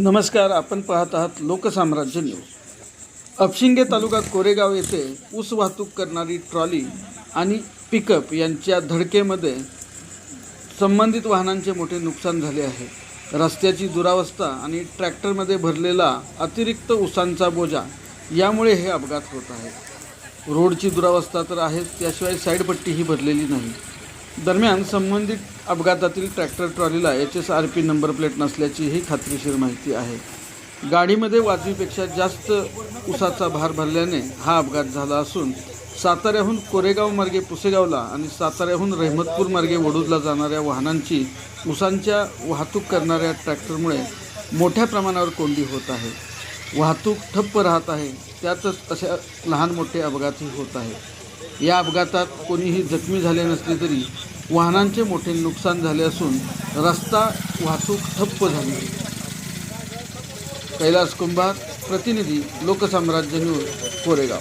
नमस्कार. आपण पाहत आहात लोकसाम्राज्य न्यूज. अपशिंगे तालुका कोरेगाव येथे ऊस वाहतूक करणारी ट्रॉली आणि पिकअप यांच्या धडकेमध्ये संबंधित वाहनांचे मोठे नुकसान झाले आहे. रस्त्याची दुरावस्था आणि ट्रॅक्टरमध्ये भरलेला अतिरिक्त ऊसांचा बोजा यामुळे हे अपघात होत आहेत. रोडची दुरावस्था तर आहेच, त्याशिवाय साईडपट्टीही भरलेली नाही. दरम्यान संबंधित अपघातातील ट्रॅक्टर ट्रॉलीला HSRP नंबर प्लेट नसल्याचीही खात्रीशीर माहिती आहे. गाडीमध्ये वाजवीपेक्षा जास्त ऊसाचा भार भरल्याने हा अपघात झाला असून साताऱ्याहून कोरेगाव मार्गे पुसेगावला आणि साताऱ्याहून रहमतपूर मार्गे वडूजला जाणाऱ्या वाहनांची ऊसांच्या वाहतूक करणाऱ्या ट्रॅक्टरमुळे मोठ्या प्रमाणावर कोंडी होत आहे. वाहतूक ठप्प राहत आहे. त्यातच अशा लहान मोठे अपघातही होत आहेत. या अपघातात कोणीही जखमी झाले नसले तरी वाहनांचे मोठे नुकसान झाले असून रस्ता वाहतूक ठप्प झाली. कैलास कुंभार, प्रतिनिधी, लोकसाम्राज्य न्यूज, कोरेगाव.